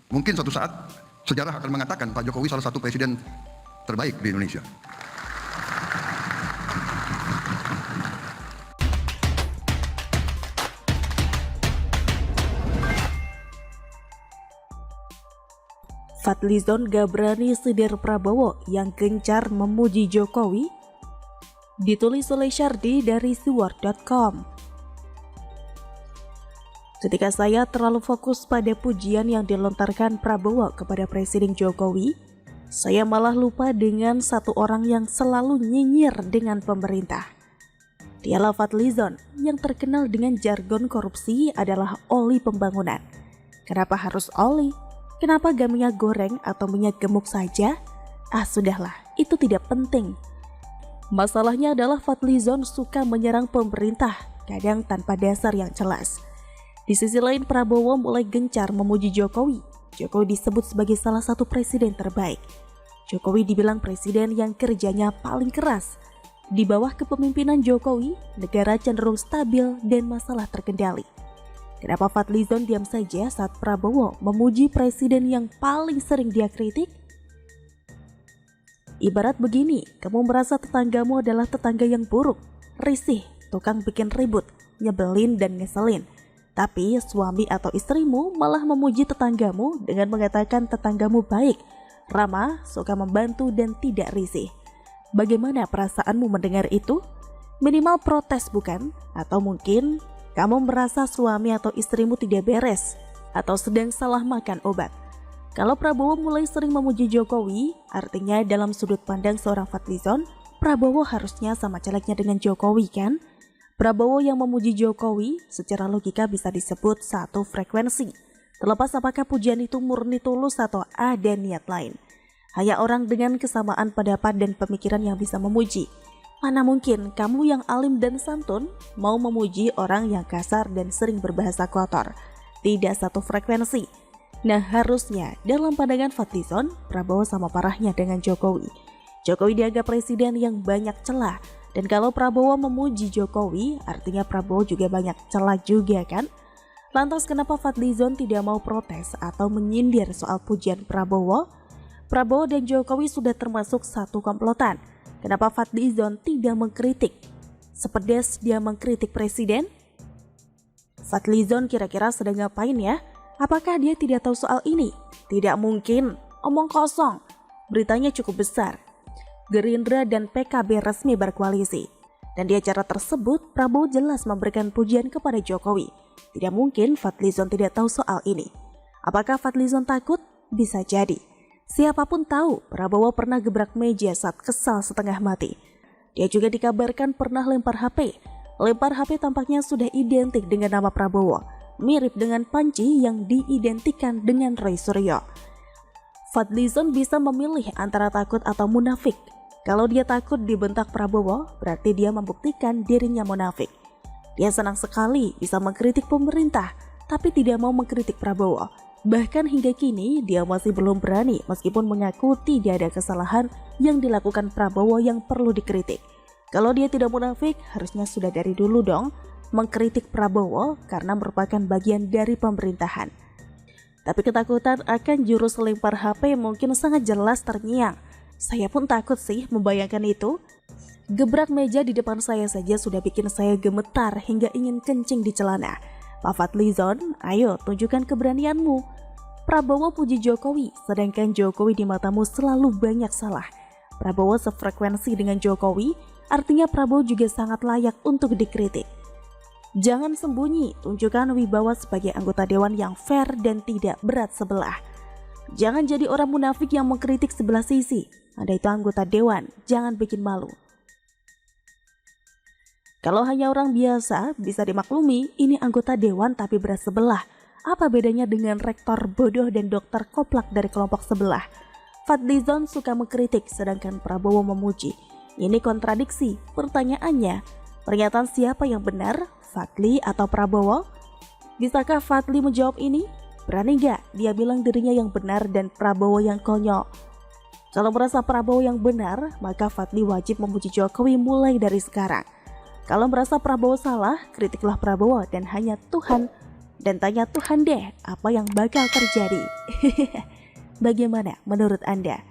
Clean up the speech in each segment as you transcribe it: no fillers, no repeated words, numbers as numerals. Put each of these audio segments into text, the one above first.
Mungkin suatu saat sejarah akan mengatakan Pak Jokowi salah satu presiden terbaik di Indonesia. Fadlizon gak berani sindir Prabowo yang gencar memuji Jokowi? Ditulis oleh Syardi dari siwar.com. Ketika saya terlalu fokus pada pujian yang dilontarkan Prabowo kepada Presiden Jokowi, saya malah lupa dengan satu orang yang selalu nyinyir dengan pemerintah. Dialah Fadlizon yang terkenal dengan jargon korupsi adalah oli pembangunan. Kenapa harus oli? Kenapa gak minyak goreng atau minyak gemuk saja? Sudahlah, itu tidak penting. Masalahnya adalah Fadlizon suka menyerang pemerintah, kadang tanpa dasar yang jelas. Di sisi lain, Prabowo mulai gencar memuji Jokowi. Jokowi disebut sebagai salah satu presiden terbaik. Jokowi dibilang presiden yang kerjanya paling keras. Di bawah kepemimpinan Jokowi, negara cenderung stabil dan masalah terkendali. Kenapa Fadlizon diam saja saat Prabowo memuji presiden yang paling sering dia kritik? Ibarat begini, kamu merasa tetanggamu adalah tetangga yang buruk, risih, tukang bikin ribut, nyebelin dan ngeselin. Tapi suami atau istrimu malah memuji tetanggamu dengan mengatakan tetanggamu baik, ramah, suka membantu dan tidak risih. Bagaimana perasaanmu mendengar itu? Minimal protes bukan? Atau mungkin kamu merasa suami atau istrimu tidak beres atau sedang salah makan obat. Kalau Prabowo mulai sering memuji Jokowi, artinya dalam sudut pandang seorang Fadlizon, Prabowo harusnya sama jeleknya dengan Jokowi kan? Prabowo yang memuji Jokowi secara logika bisa disebut satu frekuensi. Terlepas apakah pujian itu murni tulus atau ada niat lain. Hanya orang dengan kesamaan pendapat dan pemikiran yang bisa memuji. Mana mungkin kamu yang alim dan santun mau memuji orang yang kasar dan sering berbahasa kotor. Tidak satu frekuensi. Nah harusnya dalam pandangan Fadlizon, Prabowo sama parahnya dengan Jokowi. Jokowi dianggap presiden yang banyak celah. Dan kalau Prabowo memuji Jokowi, artinya Prabowo juga banyak celah juga kan? Lantas kenapa Fadlizon tidak mau protes atau menyindir soal pujian Prabowo? Prabowo dan Jokowi sudah termasuk satu komplotan. Kenapa Fadlizon tidak mengkritik? Sepedas dia mengkritik presiden? Fadlizon kira-kira sedang ngapain ya? Apakah dia tidak tahu soal ini? Tidak mungkin, omong kosong. Beritanya cukup besar. Gerindra dan PKB resmi berkoalisi. Dan di acara tersebut, Prabowo jelas memberikan pujian kepada Jokowi. Tidak mungkin Fadlizon tidak tahu soal ini. Apakah Fadlizon takut? Bisa jadi. Siapapun tahu Prabowo pernah gebrak meja saat kesal setengah mati. Dia juga dikabarkan pernah lempar HP. Lempar HP tampaknya sudah identik dengan nama Prabowo. Mirip dengan Panji yang diidentikan dengan Roy Suryo. Fadlizon bisa memilih antara takut atau munafik. Kalau dia takut dibentak Prabowo, berarti dia membuktikan dirinya munafik. Dia senang sekali bisa mengkritik pemerintah, tapi tidak mau mengkritik Prabowo. Bahkan hingga kini dia masih belum berani meskipun mengaku tidak ada kesalahan yang dilakukan Prabowo yang perlu dikritik. Kalau dia tidak munafik, harusnya sudah dari dulu dong mengkritik Prabowo karena merupakan bagian dari pemerintahan. Tapi ketakutan akan jurus lempar HP mungkin sangat jelas terngiang. Saya pun takut sih membayangkan itu. Gebrak meja di depan saya saja sudah bikin saya gemetar hingga ingin kencing di celana. Pak Fadlizon, ayo tunjukkan keberanianmu. Prabowo puji Jokowi, sedangkan Jokowi di matamu selalu banyak salah. Prabowo sefrekuensi dengan Jokowi, artinya Prabowo juga sangat layak untuk dikritik. Jangan sembunyi, tunjukkan wibawa sebagai anggota dewan yang fair dan tidak berat sebelah. Jangan jadi orang munafik yang mengkritik sebelah sisi. Anda itu anggota dewan, jangan bikin malu. Kalau hanya orang biasa, bisa dimaklumi, ini anggota dewan tapi berat sebelah. Apa bedanya dengan rektor bodoh dan dokter koplak dari kelompok sebelah? Fadlizon suka mengkritik, sedangkan Prabowo memuji. Ini kontradiksi. Pertanyaannya, pernyataan siapa yang benar, Fadli atau Prabowo? Bisakah Fadli menjawab ini? Berani gak dia bilang dirinya yang benar dan Prabowo yang konyol? Kalau merasa Prabowo yang benar, maka Fadli wajib memuji Jokowi mulai dari sekarang. Kalau merasa Prabowo salah, kritiklah Prabowo dan hanya Tuhan dan tanya Tuhan deh apa yang bakal terjadi. Bagaimana menurut Anda?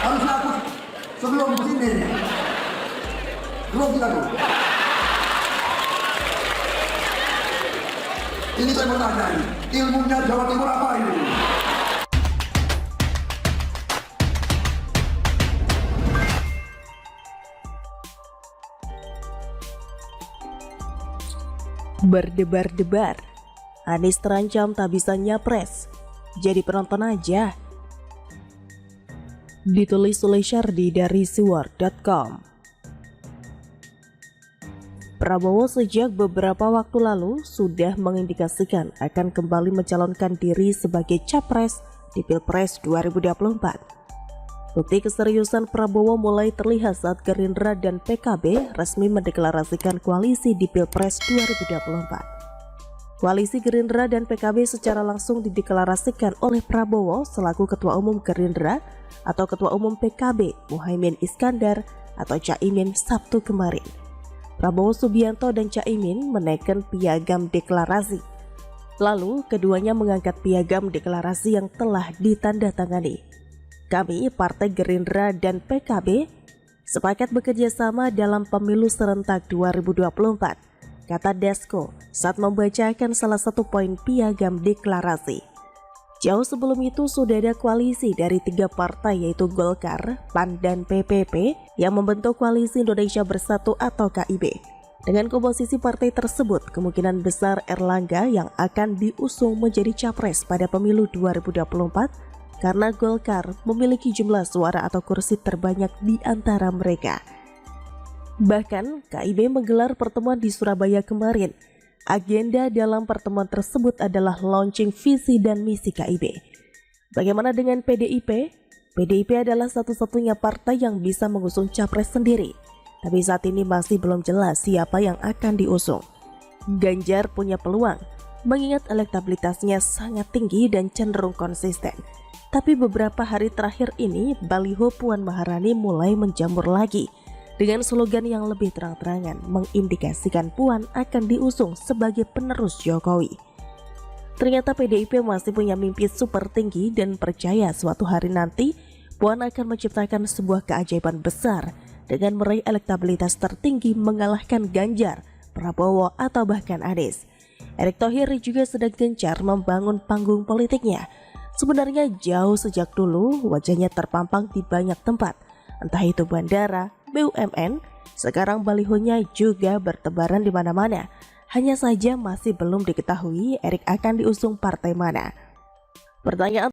Harus aku sebelum kesini. Belum kita. Ini saya bertanya, ilmunya Jawa Timur apa ini? Berdebar-debar, Anies terancam tak bisa nyapres, jadi penonton aja. Ditulis oleh Syardi dari siwar.com. Prabowo sejak beberapa waktu lalu sudah mengindikasikan akan kembali mencalonkan diri sebagai capres di Pilpres 2024. Bukti keseriusan Prabowo mulai terlihat saat Gerindra dan PKB resmi mendeklarasikan koalisi di Pilpres 2024. Koalisi Gerindra dan PKB secara langsung dideklarasikan oleh Prabowo selaku Ketua Umum Gerindra atau Ketua Umum PKB Muhaimin Iskandar atau Caimin Sabtu kemarin. Prabowo Subianto dan Caimin menaikkan piagam deklarasi. Lalu keduanya mengangkat piagam deklarasi yang telah ditandatangani. Kami, Partai Gerindra dan PKB, sepakat bekerja sama dalam pemilu serentak 2024, kata Dasko saat membacakan salah satu poin piagam deklarasi. Jauh sebelum itu sudah ada koalisi dari 3 partai yaitu Golkar, PAN, dan PPP yang membentuk Koalisi Indonesia Bersatu atau KIB. Dengan komposisi partai tersebut, kemungkinan besar Erlangga yang akan diusung menjadi capres pada pemilu 2024 karena Golkar memiliki jumlah suara atau kursi terbanyak di antara mereka. Bahkan, KIB menggelar pertemuan di Surabaya kemarin. Agenda dalam pertemuan tersebut adalah launching visi dan misi KIB. Bagaimana dengan PDIP? PDIP adalah satu-satunya partai yang bisa mengusung capres sendiri. Tapi saat ini masih belum jelas siapa yang akan diusung. Ganjar punya peluang, mengingat elektabilitasnya sangat tinggi dan cenderung konsisten. Tapi beberapa hari terakhir ini, baliho Puan Maharani mulai menjamur lagi dengan slogan yang lebih terang-terangan mengindikasikan Puan akan diusung sebagai penerus Jokowi. Ternyata PDIP masih punya mimpi super tinggi dan percaya suatu hari nanti Puan akan menciptakan sebuah keajaiban besar dengan meraih elektabilitas tertinggi mengalahkan Ganjar, Prabowo atau bahkan Anies. Erick Thohir juga sedang gencar membangun panggung politiknya. Sebenarnya jauh sejak dulu wajahnya terpampang di banyak tempat, entah itu bandara, BUMN, sekarang balihonya juga bertebaran di mana-mana. Hanya saja masih belum diketahui Erick akan diusung partai mana. Pertanyaan